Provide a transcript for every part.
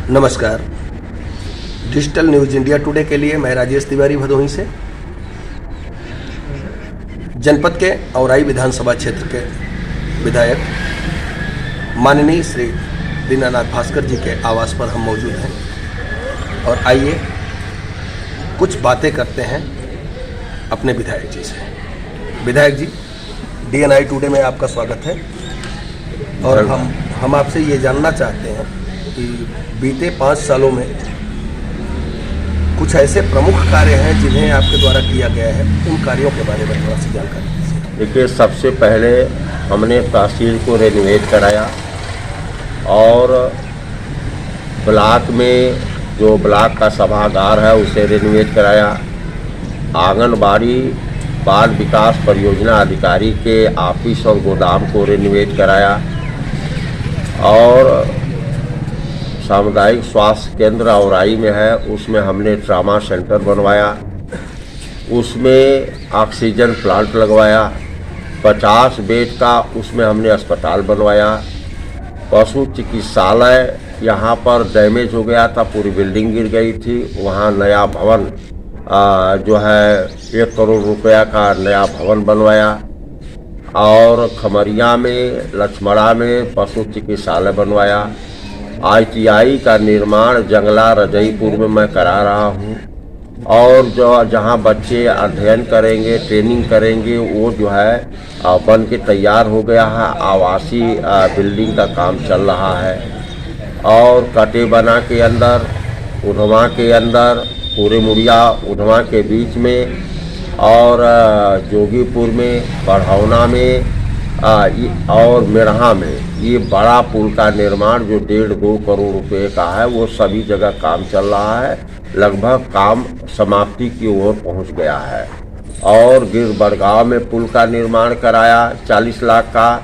नमस्कार। Digital news India today के लिए मैं राजेश तिवारी भदोही से। जनपद के औराई विधानसभा क्षेत्र के विधायक माननीय श्री दीनानाथ भास्कर जी के आवास पर हम मौजूद हैं और आइए कुछ बातें करते हैं अपने विधायक जी से। विधायक जी, DNI टुडे में आपका स्वागत है और हम आपसे ये जानना चाहते हैं कि बीते 5 सालों में कुछ ऐसे प्रमुख कार्य हैं जिन्हें आपके द्वारा किया गया है, उन कार्यों के बारे में थोड़ा सी जानकारी दीजिए। देखिए, सबसे पहले हमने तहसील को रेनोवेट कराया और ब्लॉक में जो ब्लॉक का सभागार है उसे रेनोवेट कराया। आंगनबाड़ी बाल विकास परियोजना अधिकारी के ऑफिस और गोदाम को रेनोवेट कराया और सामुदायिक स्वास्थ्य केंद्र औराई में है, उसमें हमने ट्रामा सेंटर बनवाया, उसमें ऑक्सीजन प्लांट लगवाया, 50 बेड का उसमें हमने अस्पताल बनवाया। पशु चिकित्सालय यहाँ पर डैमेज हो गया था, पूरी बिल्डिंग गिर गई थी, वहाँ नया भवन जो है 1 करोड़ रुपया का नया भवन बनवाया और खमरिया में लक्ष्मणा में पशु चिकित्सालय बनवाया। ITI का निर्माण जंगला रजईपुर में मैं करा रहा हूँ और जो जहाँ बच्चे अध्ययन करेंगे, ट्रेनिंग करेंगे, वो जो है बन के तैयार हो गया है। आवासीय बिल्डिंग का काम चल रहा है और कटेबना के अंदर, उधवा के अंदर, पूरे मुड़िया उधवा के बीच में और जोगीपुर में, बढ़ौना में और मेरहा में ये बड़ा पुल का निर्माण जो 1.5-2 करोड़ रुपए का है, वो सभी जगह काम चल रहा है। लगभग काम समाप्ति की ओर पहुंच गया है। और गिर बड़गांव में पुल का निर्माण कराया 40 लाख का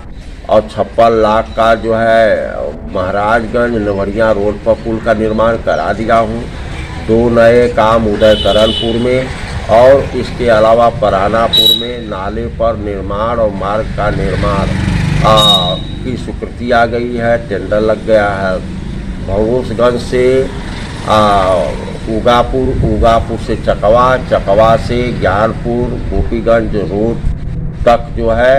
और 56 लाख का जो है महाराजगंज नवरिया रोड पर पुल का निर्माण करा दिया हूँ। 2 नए काम उदयकरणपुर में और इसके अलावा परानापुर में नाले पर निर्माण और मार्ग का निर्माण की स्वीकृति आ गई है, टेंडर लग गया है। भगोसगंज से उगापुर से चकवा, चकवा से ज्ञानपुर गोपीगंज रोड तक जो है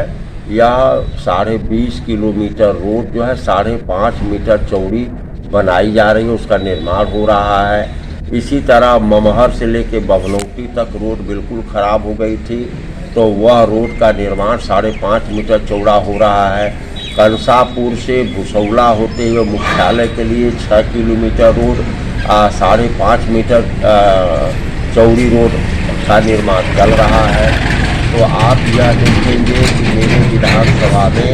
यह 20.5 किलोमीटर रोड जो है 5.5 मीटर चौड़ी बनाई जा रही है, उसका निर्माण हो रहा है। इसी तरह ममहर से लेके बभनौटी तक रोड बिल्कुल ख़राब हो गई थी, तो वह रोड का निर्माण 5.5 मीटर चौड़ा हो रहा है। कंसापुर से भुसौला होते हुए मुख्यालय के लिए 6 किलोमीटर रोड 5.5 मीटर चौड़ी रोड का निर्माण चल रहा है। तो आप यह देखेंगे कि मेरे विधानसभा में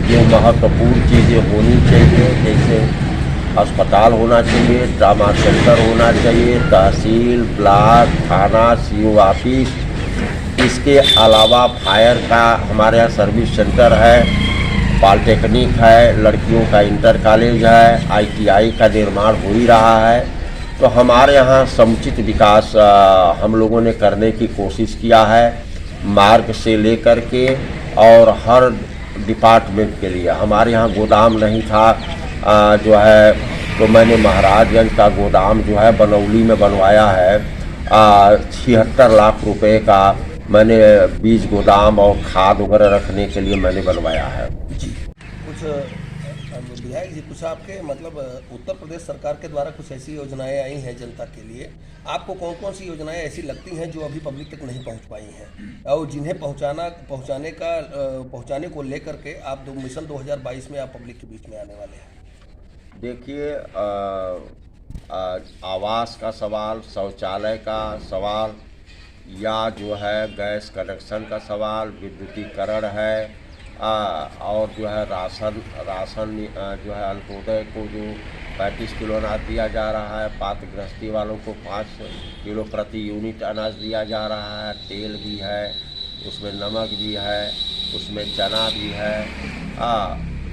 जो महत्वपूर्ण चीज़ें होनी चाहिए, जैसे अस्पताल होना चाहिए, ट्रामा सेंटर होना चाहिए, तहसील, ब्लॉक, थाना, CO ऑफिस, इसके अलावा फायर का हमारे यहाँ सर्विस सेंटर है, पॉलिटेक्निक है, लड़कियों का इंटर कॉलेज है, ITI का निर्माण हो ही रहा है। तो हमारे यहाँ समुचित विकास हम लोगों ने करने की कोशिश किया है, मार्ग से लेकर के और हर डिपार्टमेंट के लिए। हमारे यहाँ गोदाम नहीं था जो है, तो मैंने महाराजगंज का गोदाम जो है बनौली में बनवाया है। 76 लाख रुपए का मैंने बीज गोदाम और खाद वगैरह रखने के लिए मैंने बनवाया है। जी, कुछ विधायक जी, कुछ आपके मतलब उत्तर प्रदेश सरकार के द्वारा कुछ ऐसी योजनाएं आई हैं जनता के लिए, आपको कौन कौन सी योजनाएं ऐसी लगती हैं जो अभी पब्लिक तक नहीं पहुंच पाई हैं और जिन्हें पहुंचाने को लेकर के आप मिशन 2022 में आप पब्लिक के बीच में आने वाले हैं? देखिए, आवास का सवाल, शौचालय का सवाल, या जो है गैस कनेक्शन का सवाल, विद्युतीकरण है और जो है राशन जो है अंत्योदय को जो 35 किलो अनाज दिया जा रहा है, पात्र गृहस्थी वालों को 5 किलो प्रति यूनिट अनाज दिया जा रहा है। तेल भी है, उसमें नमक भी है, उसमें चना भी है।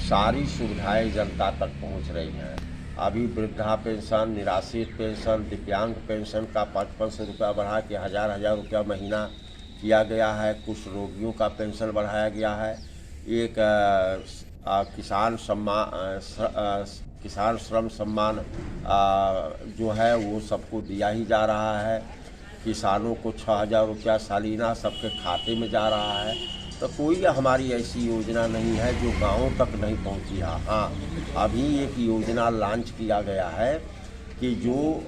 सारी सुविधाएं जनता तक पहुंच रही हैं। अभी वृद्धा पेंशन, निराश्रित पेंशन, दिव्यांग पेंशन का 500 रुपया बढ़ा के 1000 रुपया महीना किया गया है। कुछ रोगियों का पेंशन बढ़ाया गया है। एक किसान किसान श्रम सम्मान जो है वो सबको दिया ही जा रहा है। किसानों को 6,000 रुपया सालाना सबके खाते में जा रहा है। तो कोई हमारी ऐसी योजना नहीं है जो गाँव तक नहीं पहुँची है। हाँ, अभी एक योजना लॉन्च किया गया है कि जो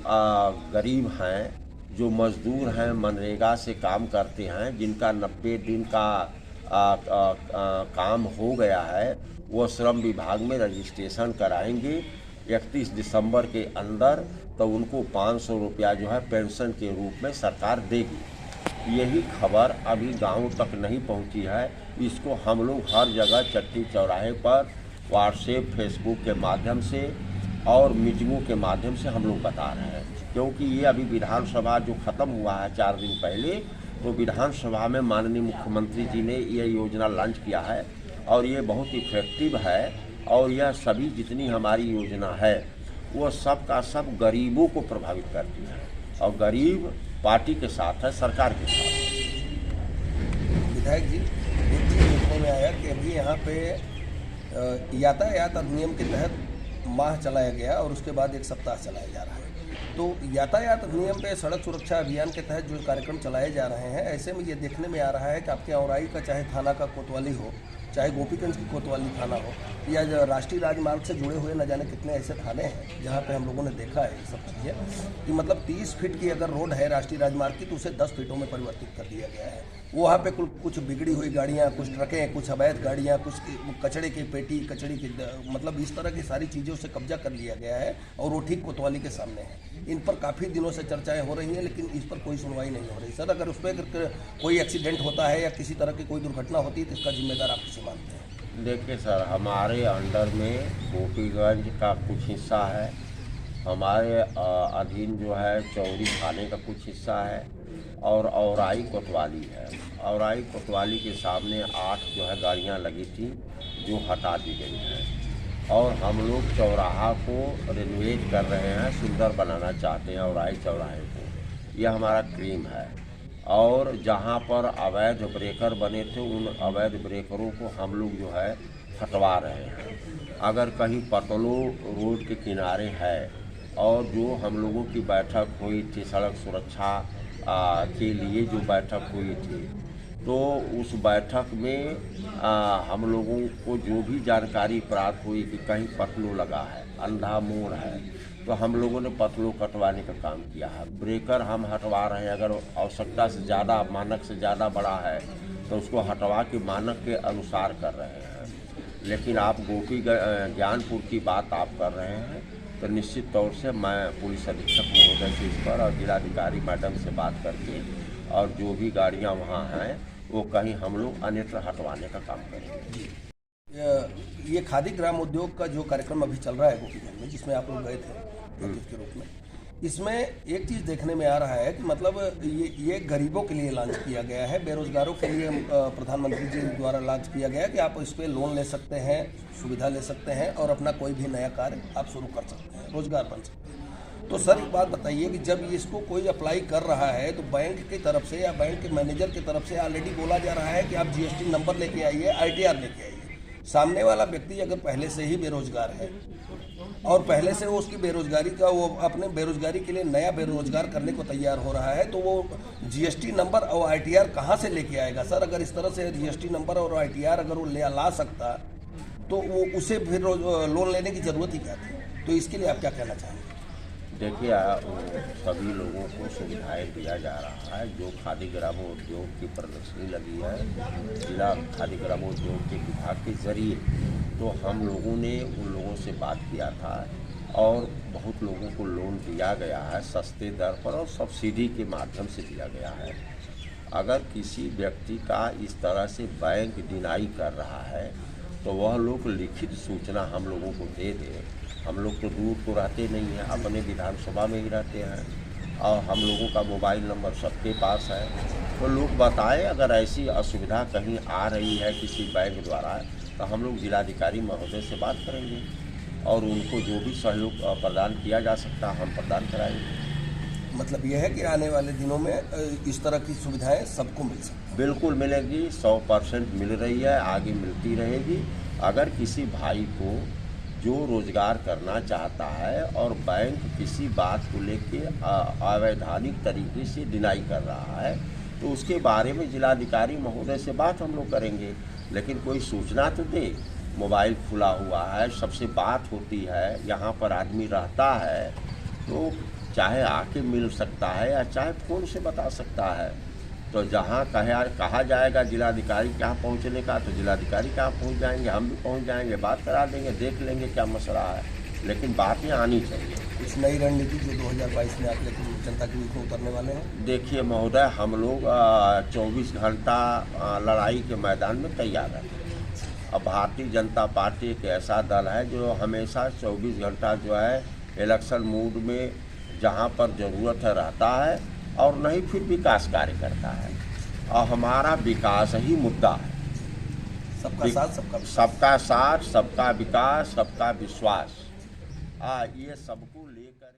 गरीब हैं, जो मजदूर हैं, मनरेगा से काम करते हैं, जिनका 90 दिन का काम हो गया है, वो श्रम विभाग में रजिस्ट्रेशन कराएंगे 31 दिसंबर के अंदर, तो उनको 500 रुपया जो है पेंशन के रूप में सरकार देगी। यही खबर अभी गांव तक नहीं पहुंची है। इसको हम लोग हर जगह चट्टी चौराहे पर व्हाट्सएप, फेसबुक के माध्यम से और मीटिंगों के माध्यम से हम लोग बता रहे हैं, क्योंकि ये अभी विधानसभा जो ख़त्म हुआ है 4 दिन पहले, तो विधानसभा में माननीय मुख्यमंत्री जी ने ये योजना लॉन्च किया है और ये बहुत इफेक्टिव है। और यह सभी जितनी हमारी योजना है वो सब का सब गरीबों को प्रभावित करती है और गरीब पार्टी के साथ है, सरकार के साथ। विधायक जी, एक चीज़ देखने में आया कि अभी यहाँ पे यातायात अधिनियम के तहत माह चलाया गया और उसके बाद 1 सप्ताह चलाया जा रहा है। तो यातायात अधिनियम पे सड़क सुरक्षा अभियान के तहत जो कार्यक्रम चलाए जा रहे हैं, ऐसे में ये देखने में आ रहा है कि आपके औराई का चाहे थाना का कोतवाली हो, चाहे गोपीगंज की कोतवाली थाना हो, या जो राष्ट्रीय राजमार्ग से जुड़े हुए न जाने कितने ऐसे थाने हैं जहाँ पे हम लोगों ने देखा है ये सब चीज़ें कि मतलब 30 फीट की अगर रोड है राष्ट्रीय राजमार्ग की, तो उसे 10 फीटों में परिवर्तित कर दिया गया है। वहाँ पे कुछ बिगड़ी हुई गाड़ियाँ, कुछ ट्रकें, कुछ अवैध गाड़ियाँ, कुछ कचड़े की पेटी, कचड़े की मतलब इस तरह की सारी चीज़ों से कब्जा कर लिया गया है और वो ठीक कोतवाली के सामने है। इन पर काफ़ी दिनों से चर्चाएं हो रही हैं, लेकिन इस पर कोई सुनवाई नहीं हो रही। सर, अगर उस पर कोई एक्सीडेंट होता है या किसी तरह की कोई दुर्घटना होती है तो इसका जिम्मेदार आप किसे मानते हैं? देखिए सर, हमारे अंडर में गोपीगंज का कुछ हिस्सा है, हमारे अधीन जो है चौरी थाने का कुछ हिस्सा है और औराई कोतवाली है। औराई कोतवाली के सामने 8 जो है गाड़ियां लगी थी जो हटा दी गई हैं और हम लोग चौराहा को रिनोवेट कर रहे हैं, सुंदर बनाना चाहते हैं औराई चौराहे को। यह हमारा क्रीम है। और जहाँ पर अवैध ब्रेकर बने थे उन अवैध ब्रेकरों को हम लोग जो है हटवा रहे हैं। अगर कहीं पतलो रोड के किनारे है और जो हम लोगों की बैठक हुई थी सड़क सुरक्षा के लिए जो बैठक हुई थी, तो उस बैठक में हम लोगों को जो भी जानकारी प्राप्त हुई कि कहीं पतलो लगा है, अंधा मोड़ है, तो हम लोगों ने पतलों कटवाने का काम किया है। ब्रेकर हम हटवा रहे हैं। अगर आवश्यकता से ज़्यादा, मानक से ज़्यादा बड़ा है तो उसको हटवा के मानक के अनुसार कर रहे हैं। लेकिन आप गोपी ज्ञानपुर की बात आप कर रहे हैं, तो निश्चित तौर से मैं पुलिस अधीक्षक महोदय से इस पर और जिलाधिकारी मैडम से बात करके और जो भी गाड़ियाँ वहाँ हैं वो कहीं हम लोग अन्यत्र हटवाने का काम करेंगे। ये खादी ग्राम उद्योग का जो कार्यक्रम अभी चल रहा है गोपीगंज में, जिसमें आप लोग गए थे अतिथि के रूप में, इसमें एक चीज़ देखने में आ रहा है कि मतलब ये गरीबों के लिए लॉन्च किया गया है, बेरोजगारों के लिए प्रधानमंत्री जी द्वारा लॉन्च किया गया है कि आप इस पर लोन ले सकते हैं, सुविधा ले सकते हैं और अपना कोई भी नया कार्य आप शुरू कर सकते हैं, रोजगार बन सकते हैं। तो सर, एक बात बताइए कि जब इसको कोई अप्लाई कर रहा है तो बैंक की तरफ से या बैंक के मैनेजर की तरफ से ऑलरेडी बोला जा रहा है कि आप GST नंबर लेके आइए, ITR लेके आइए। सामने वाला व्यक्ति अगर पहले से ही बेरोजगार है और पहले से वो उसकी बेरोजगारी का वो अपने बेरोजगारी के लिए नया बेरोजगार करने को तैयार हो रहा है, तो वो GST नंबर और ITR कहाँ से लेके आएगा? सर, अगर इस तरह से GST नंबर और ITR अगर वो ला सकता तो वो उसे फिर लोन लेने की ज़रूरत ही क्या थी? तो इसके लिए आप क्या कहना चाहेंगे? देखिए, सभी लोगों को सुविधाएं दिया जा रहा है। जो खादी ग्रामोद्योग की प्रदर्शनी लगी है जिला खादी ग्रामोद्योग के विभाग के जरिए, तो हम लोगों ने उन लोगों से बात किया था और बहुत लोगों को लोन दिया गया है सस्ते दर पर और सब्सिडी के माध्यम से दिया गया है। अगर किसी व्यक्ति का इस तरह से बैंक डिनाई कर रहा है तो वह लोग लिखित सूचना हम लोगों को दे दें। हम लोग तो दूर तो रहते नहीं हैं, अपने विधानसभा में ही रहते हैं और हम लोगों का मोबाइल नंबर सबके पास है। तो लोग बताएं अगर ऐसी असुविधा कहीं आ रही है किसी बैंक द्वारा, तो हम लोग जिलाधिकारी महोदय से बात करेंगे और उनको जो भी सहयोग प्रदान किया जा सकता है हम प्रदान कराएंगे। मतलब यह है कि आने वाले दिनों में इस तरह की सुविधाएं सबको मिल सकती? बिल्कुल मिलेगी, 100% मिल रही है, आगे मिलती रहेगी। अगर किसी भाई को जो रोजगार करना चाहता है और बैंक किसी बात को लेके अवैधानिक तरीके से डिनाई कर रहा है, तो उसके बारे में जिलाधिकारी महोदय से बात हम लोग करेंगे। लेकिन कोई सूचना तो दे। मोबाइल खुला हुआ है, सबसे बात होती है, यहाँ पर आदमी रहता है, तो चाहे आके मिल सकता है या चाहे फ़ोन से बता सकता है। तो जहाँ कहा जाएगा जिलाधिकारी के यहाँ पहुँचने का, तो जिलाधिकारी के यहाँ पहुँच जाएंगे, हम भी पहुँच जाएंगे, बात करा देंगे, देख लेंगे क्या मसला है। लेकिन बातें आनी चाहिए। कुछ नई रणनीति जो 2022 में आप लेकर जनता के बीच में उतरने वाले हैं? देखिए महोदय, हम लोग 24 घंटा लड़ाई के मैदान में तैयार हैं। अब भारतीय जनता पार्टी एक ऐसा दल है जो हमेशा 24 घंटा जो है इलेक्शन मूड में जहाँ पर ज़रूरत है रहता है, और नहीं फिर विकास कार्य करता है। और हमारा विकास ही मुद्दा है। सबका साथ सबका विकास। सबका साथ, सबका विकास, सबका विश्वास, ये सबको लेकर